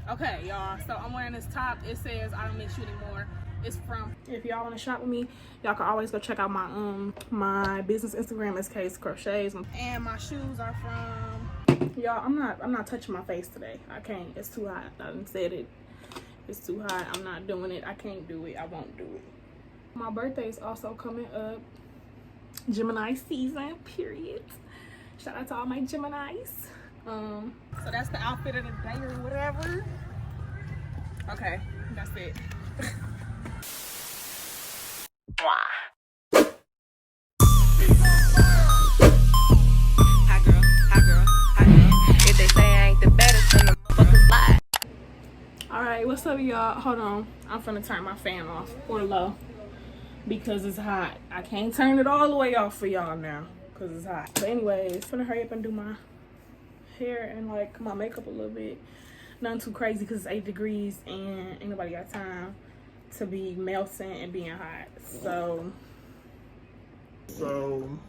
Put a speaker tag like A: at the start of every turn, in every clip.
A: Okay, y'all, so I'm wearing this top. It says I don't miss you anymore. It's from, if y'all want to shop with me, y'all can always go check out my my business Instagram is Krochets, and my shoes are from, y'all, I'm not touching my face today. I can't. It's too hot. I done said it. It's too hot. I'm not doing it. I can't do it. I won't do it. My birthday is also coming up. Gemini season, period. Shout out to all my Geminis. So that's the outfit of the day or whatever. Okay, that's it.
B: Hi girl, hi girl, hi girl. If they say I ain't the baddest, then the motherfuckers lie.
A: Alright, what's up y'all? Hold on. I'm finna turn my fan off or low because it's hot. I can't turn it all the way off for y'all now because it's hot. But anyways, finna hurry up and do my hair and like my makeup a little bit. Nothing too crazy because it's 8 degrees and ain't nobody got time to be melting and being hot. So I'm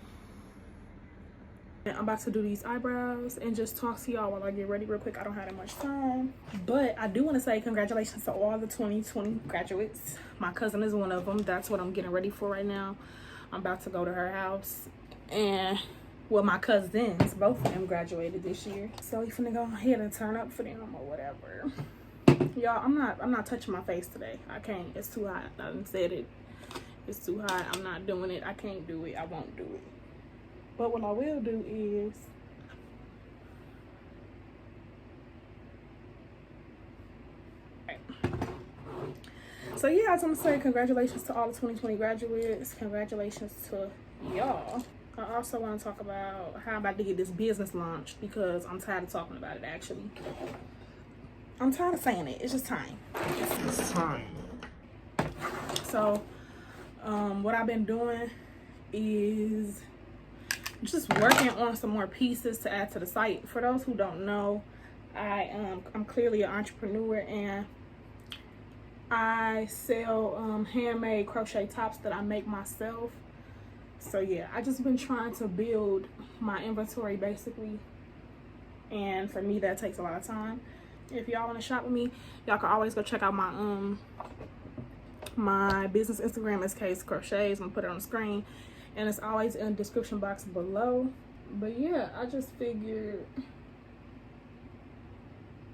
A: about to do these eyebrows and just talk to y'all while I get ready real quick. I don't have that much time, but I do want to say congratulations to all the 2020 graduates. My cousin is one of them. That's what I'm getting ready for right now. I'm about to go to her house, and well, my cousins, both of them graduated this year, so we finna go ahead and turn up for them or whatever. Y'all, I'm not touching my face today. I can't. It's too hot. I done said it. It's too hot. I'm not doing it. I can't do it. I won't do it. But what I will do is so yeah, I just want to say congratulations to all the 2020 graduates. Congratulations to y'all. I also want to talk about how I'm about to get this business launched because I'm tired of talking about it. Actually, I'm tired of saying it. It's just time. It's time. So what I've been doing is just working on some more pieces to add to the site. For those who don't know, I'm clearly an entrepreneur and I sell handmade crochet tops that I make myself. So yeah, I just been trying to build my inventory basically, and for me that takes a lot of time. If y'all want to shop with me, y'all can always go check out my my business Instagram is Krochets. I'm gonna put it on the screen, and it's always in the description box below. But yeah, I just figured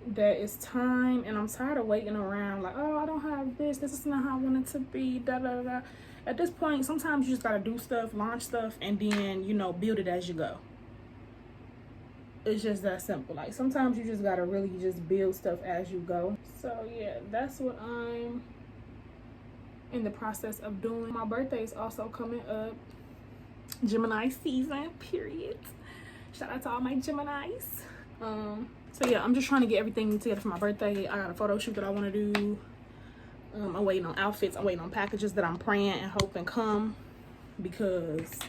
A: that it's time, and I'm tired of waiting around like, oh, I don't have this is not how I want it to be, da da da. At this point, sometimes you just gotta do stuff, launch stuff, and then, you know, build it as you go. It's just that simple. Like, sometimes you just gotta really just build stuff as you go. So yeah, that's what I'm in the process of doing. My birthday is also coming up. Gemini season, period. Shout out to all my Geminis. So yeah, I'm just trying to get everything together for my birthday. I got a photo shoot that I want to do. I'm waiting on outfits. I'm waiting on packages that I'm praying and hoping come, because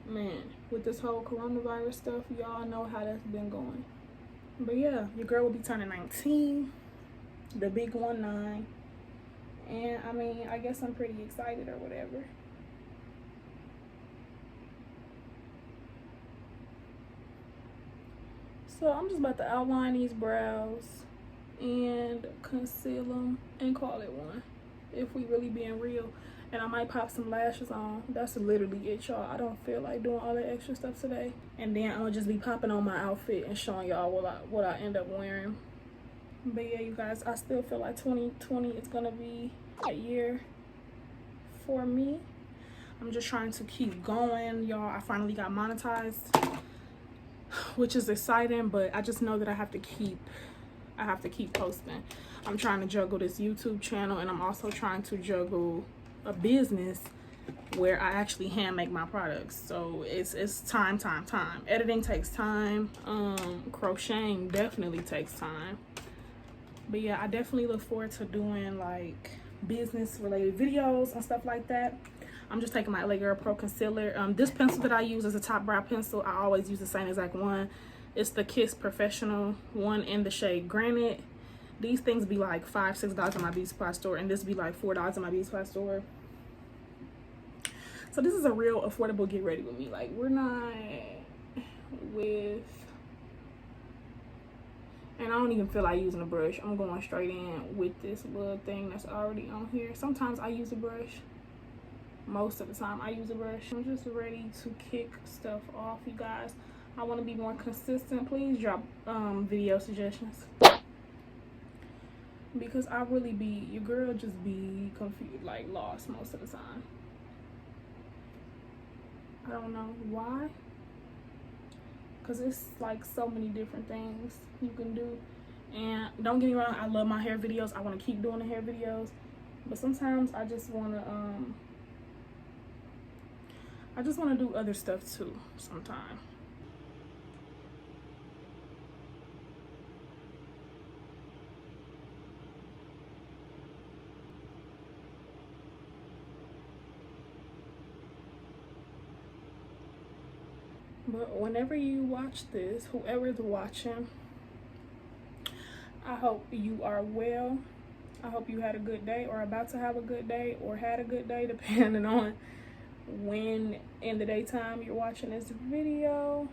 A: man, with this whole coronavirus stuff, y'all know how that's been going. But yeah, your girl will be turning 19, the big 19, and I mean, I guess I'm pretty excited or whatever. So I'm just about to outline these brows and conceal them and call it one, if we really being real. And I might pop some lashes on. That's literally it, y'all. I don't feel like doing all that extra stuff today. And then I'm gonna just be popping on my outfit and showing y'all what I end up wearing. But yeah, you guys, I still feel like 2020 is gonna be a year for me. I'm just trying to keep going, y'all. I finally got monetized, which is exciting, but I just know that I have to keep posting. I'm trying to juggle this YouTube channel, and I'm also trying to juggle a business where I actually hand make my products. So it's time. Editing takes time. Crocheting definitely takes time. But yeah, I definitely look forward to doing like business related videos and stuff like that. I'm just taking my LA Girl Pro Concealer. This pencil that I use is a top brow pencil. I always use the same exact one. It's the Kiss Professional one in the shade Granite. These things be like $5-6 in my beauty supply store, and this be like $4 in my beauty supply store. So this is a real affordable get ready with me. Like, we're not with And I don't even feel like using a brush. I'm going straight in with this little thing that's already on here. Sometimes I use a brush. Most of the time I use a brush. I'm just ready to kick stuff off, you guys. I want to be more consistent. Please drop video suggestions. Because I really be, your girl just be confused, like lost most of the time. I don't know why. Because it's like so many different things you can do. And don't get me wrong, I love my hair videos. I want to keep doing the hair videos. But sometimes I just want to do other stuff too sometimes. But whenever you watch this, whoever's watching, I hope you are well. I hope you had a good day or about to have a good day or had a good day, depending on when in the daytime you're watching this video.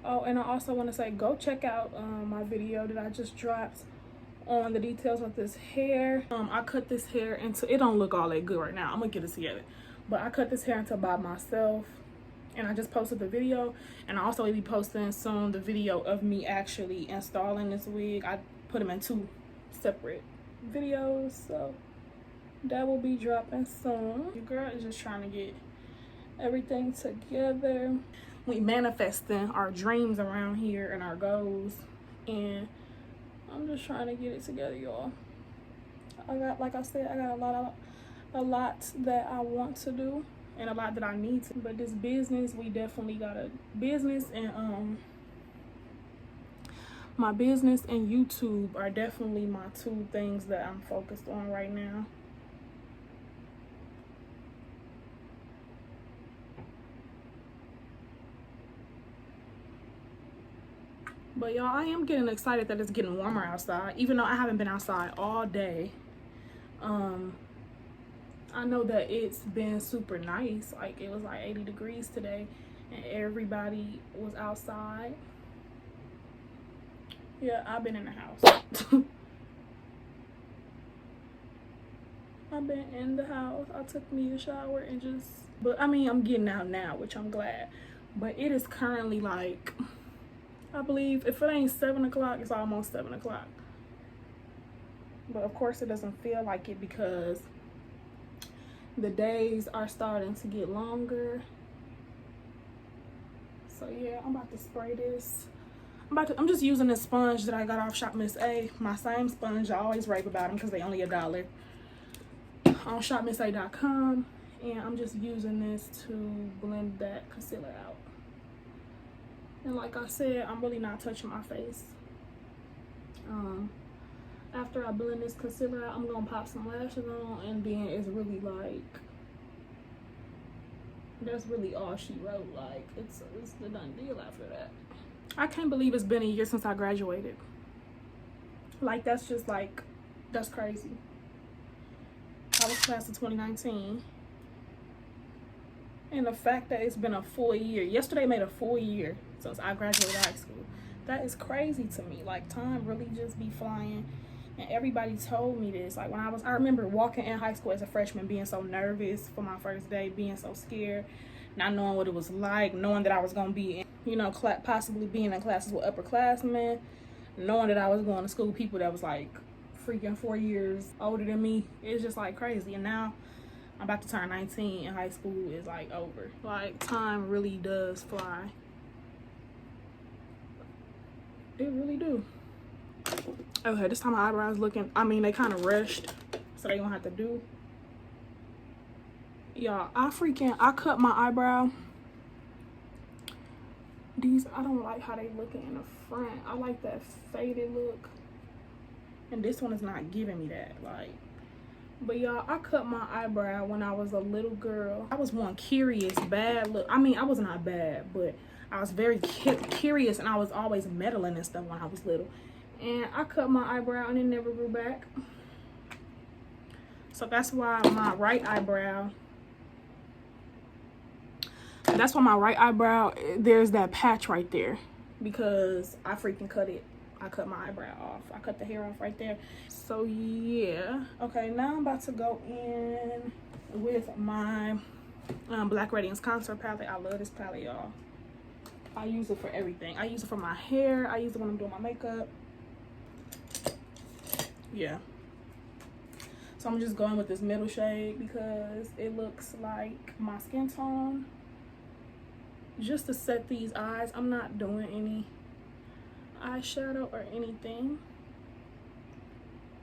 A: Oh, and I also want to say, go check out my video that I just dropped on the details of this hair. I cut this hair into, it don't look all that good right now. I'm gonna get it together. But I cut this hair into by myself. And I just posted the video, and I also will be posting soon the video of me actually installing this wig. I put them in 2 separate videos, so that will be dropping soon. Your girl is just trying to get everything together. We manifesting our dreams around here and our goals, and I'm just trying to get it together, y'all. I got, like I said, I got a lot that I want to do. And a lot that I need to. But this business, we definitely got a business, and my business and YouTube are definitely my 2 things that I'm focused on right now. But y'all, I am getting excited that it's getting warmer outside, even though I haven't been outside all day. I know that it's been super nice. Like, it was like 80 degrees today and everybody was outside. Yeah, I've been in the house. I've been in the house. I took me a shower and just, but I mean, I'm getting out now, which I'm glad. But it is currently like, I believe if it ain't 7 o'clock, it's almost 7 o'clock. But of course it doesn't feel like it because the days are starting to get longer. So yeah, I'm about to spray this. I'm just using this sponge that I got off Shop Miss A. My same sponge. I always rave about them because they only $1 on shopmissa.com. And I'm just using this to blend that concealer out. And like I said, I'm really not touching my face. After I blend this concealer out, I'm gonna pop some lashes on, and then it's really like, that's really all she wrote. Like, it's the done deal after that. I can't believe it's been a year since I graduated. Like, that's just like, that's crazy. I was class of 2019. And the fact that it's been a full year. Yesterday made a full year since I graduated high school. That is crazy to me. Like, time really just be flying. And everybody told me this. Like, when I remember walking in high school as a freshman, being so nervous for my first day, being so scared, not knowing what it was like, knowing that I was going to be, you know, possibly being in classes with upperclassmen, knowing that I was going to school with people that was like freaking 4 years older than me. It's just like crazy. And now I'm about to turn 19 and high school is like over. Like, time really does fly. It really do. Okay, this time my eyebrows looking, I mean, they kind of rushed, so they gonna have to do. Y'all, I cut my eyebrow. These, I don't like how they looking in the front. I like that faded look. And this one is not giving me that, like. But y'all, I cut my eyebrow when I was a little girl. I was one curious, bad look. I mean, I was not bad, but I was very curious, and I was always meddling and stuff when I was little. And I cut my eyebrow and it never grew back. So that's why my right eyebrow, there's that patch right there, because I freaking cut it I cut my eyebrow off. I cut the hair off right there. So yeah. Okay, now I'm about to go in with my Black Radiance Contour palette. I love this palette, y'all. I use it for everything. I use it for my hair. I use it when I'm doing my makeup. Yeah. So I'm just going with this middle shade because it looks like my skin tone. Just to set these eyes, I'm not doing any eyeshadow or anything.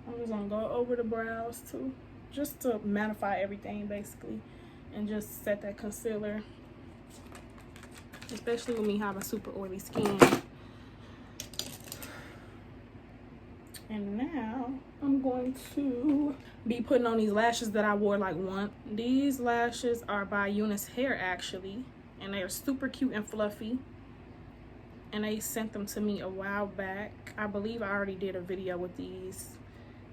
A: I'm just gonna go over the brows too, just to mattify everything basically, and just set that concealer, especially with me having super oily skin. And now I'm going to be putting on these lashes that I wore like once. These lashes are by Eunice Hair actually, and they are super cute and fluffy. And they sent them to me a while back. I believe I already did a video with these.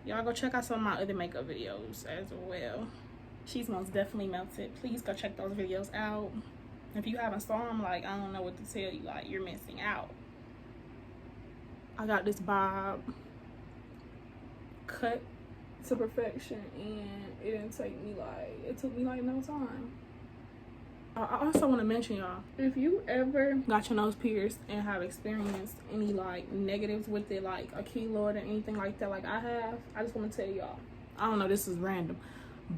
A: Y'all go check out some of my other makeup videos as well. She's most definitely melted. Please go check those videos out. If you haven't saw them, like, I don't know what to tell you. Like, you're missing out. I got this bob cut to perfection, and it didn't take me like, it took me like no time. I also want to mention, y'all, if you ever got your nose pierced and have experienced any like negatives with it, like a keloid or anything like that, like I have, I just want to tell y'all, I don't know, this is random,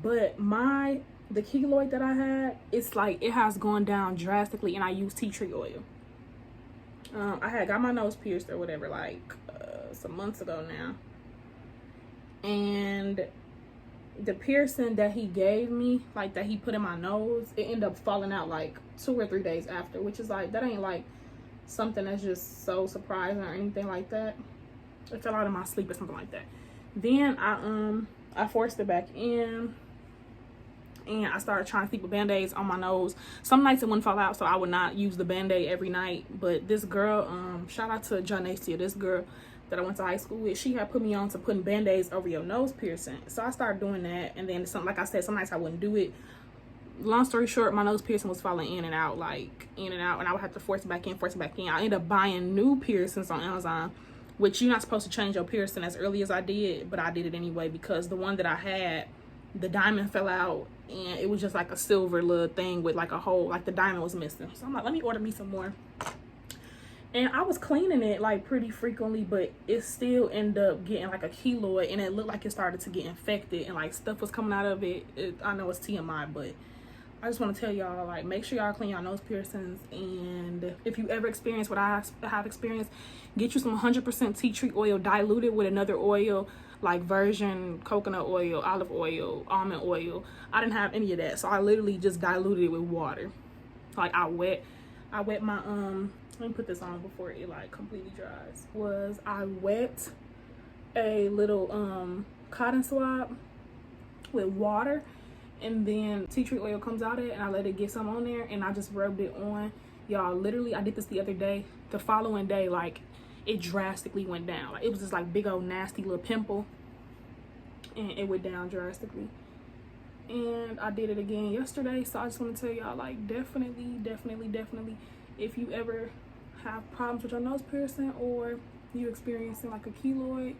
A: but the keloid that I had, it's like it has gone down drastically, and I use tea tree oil. I had got my nose pierced or whatever like some months ago now, and the piercing that he gave me, like that he put in my nose, it ended up falling out like 2 or 3 days after, which is like, that ain't like something that's just so surprising or anything like that. It fell out of my sleep or something like that. Then I forced it back in, and I started trying to sleep with band-aids on my nose. Some nights it wouldn't fall out, so I would not use the band-aid every night. But this girl, shout out to Janacia, this girl that I went to high school with, she had put me on to putting band-aids over your nose piercing. So I started doing that, and then like I said, some nights I wouldn't do it. Long story short, my nose piercing was falling in and out, and I would have to force it back in. I ended up buying new piercings on Amazon, which you're not supposed to change your piercing as early as I did, but I did it anyway because the one that I had, the diamond fell out, and it was just like a silver little thing with like a hole, like the diamond was missing. So I'm like, let me order me some more. And I was cleaning it like pretty frequently, but it still ended up getting like a keloid, and it looked like it started to get infected, and like stuff was coming out of it. I know it's TMI, but I just want to tell y'all, like, make sure y'all clean your nose piercings. And if you ever experience what I have experienced, get you some 100% tea tree oil diluted with another oil, like virgin coconut oil, olive oil, almond oil. I didn't have any of that, so I literally just diluted it with water. Like I wet my let me put this on before it like completely dries. I wet a little cotton swab with water, and then tea tree oil comes out of it, and I let it get some on there, and I just rubbed it on. Y'all, literally, I did this the other day. The following day, like, it drastically went down. Like, it was just like big old nasty little pimple, and it went down drastically. And I did it again yesterday. So I just want to tell y'all, like, definitely, if you ever have problems with your nose piercing, or you experiencing like a keloid,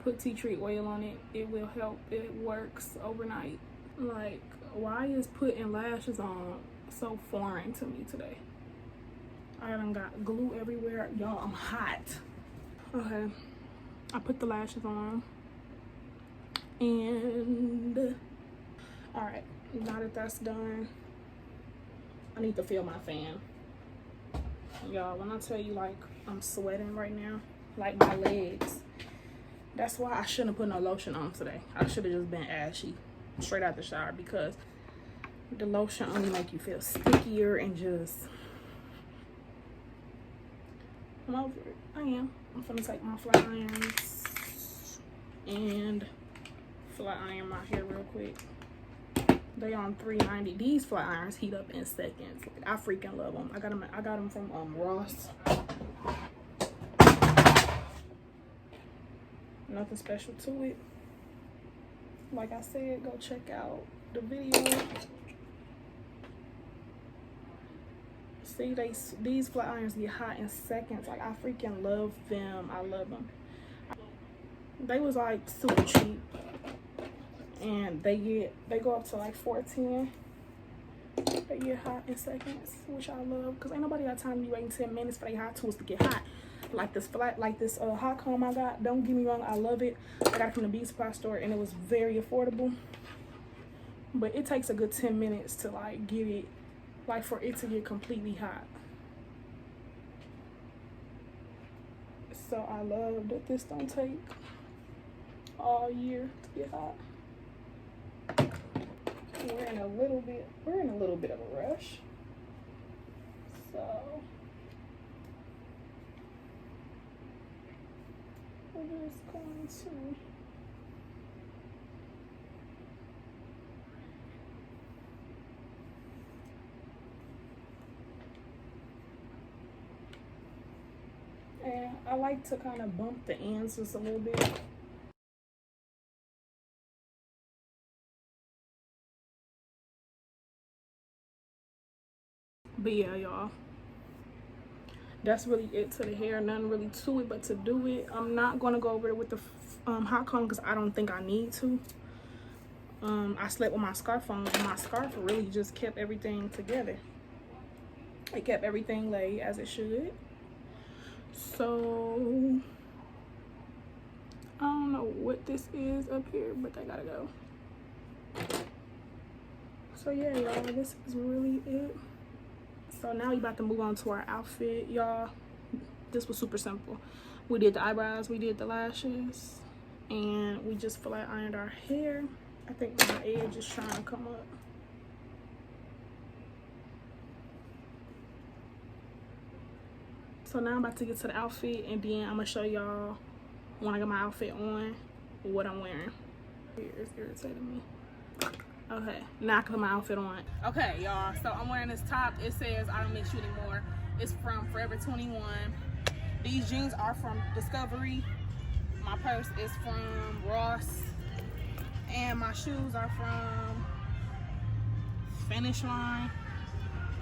A: put tea tree oil on it. It will help. It works overnight. Like, why is putting lashes on so foreign to me today? I done got glue everywhere. Y'all, I'm hot. Okay, I put the lashes on, and all right, now that that's done, I need to feel my fan. Y'all, when I tell you, like, I'm sweating right now, like my legs, that's why I shouldn't put no lotion on today. I should have just been ashy straight out the shower, because the lotion only make you feel stickier and just, I'm over it. I am. I'm gonna take my flat irons and flat iron my hair real quick. They on $3.90. These flat irons heat up in seconds. Like, I freaking love them. I got them from Ross. Nothing special to it. Like I said, go check out the video. See, these flat irons get hot in seconds. Like, I freaking love them. I love them. They was like super cheap, and they go up to like $4.10. They get hot in seconds, which I love, because ain't nobody got time to be waiting 10 minutes for their hot tools to get hot. Like this hot comb I got, don't get me wrong, I love it. I got it from the beauty supply store, and it was very affordable. But it takes a good 10 minutes to like get it, like for it to get completely hot. So I love that this don't take all year to get hot. We're in a little bit of a rush. So we're just going to and I like to kind of bump the ends just a little bit. But yeah, y'all, that's really it to the hair. Nothing really to it but to do it. I'm not going to go over it with the hot comb because I don't think I need to. I slept with my scarf on, and my scarf really just kept everything together. It kept everything laid as it should. So I don't know what this is up here, but they gotta go. So yeah, y'all, this is really it. So now we about to move on to our outfit, y'all. This was super simple. We did the eyebrows, we did the lashes, and we just flat ironed our hair. I think my edge is trying to come up. So now I'm about to get to the outfit, and then I'm gonna show y'all when I get my outfit on what I'm wearing. It's irritating me. Okay, now I can put my outfit on. Okay, y'all, so I'm wearing this top. It says I don't mix you anymore. It's from Forever 21. These jeans are from Discovery. My purse is from Ross. And my shoes are from Finish Line.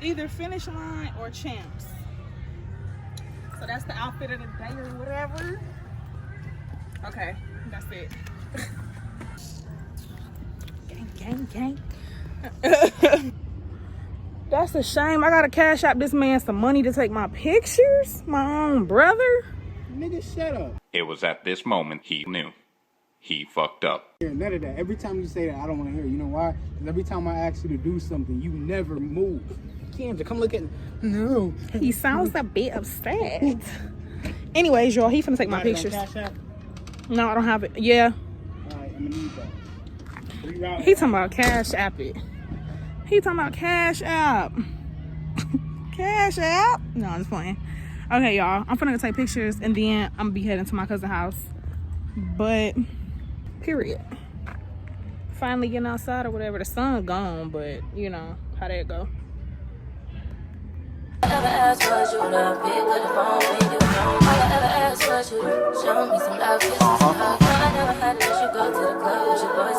A: Either Finish Line or Champs. So that's the outfit of the day or whatever. Okay, that's it. Gang. That's a shame. I gotta cash out this man some money to take my pictures. My own brother.
C: Nigga, shut up.
D: It was at this moment he knew. He fucked up.
C: None of that. Every time you say that, I don't want to hear it. You know why? Because every time I ask you to do something, you never move. Keandra, come look at me. No.
A: He sounds a bit upset. Anyways, y'all, he finna take my pictures. No, I don't have it. Yeah.
C: Alright, I'm gonna need that.
A: He talking about Cash App it. He talking about Cash App. Cash App? No, I'm just playing. Okay, y'all. I'm finna go take pictures, and then I'm gonna be heading to my cousin's house. But, period. Finally getting outside or whatever. The sun gone, but, you know, how that go.
E: All I ever asked was you to pick up the phone when you home. All I ever asked was you to show me some love, kiss me some hug. I never had to let you go to the club with your boys.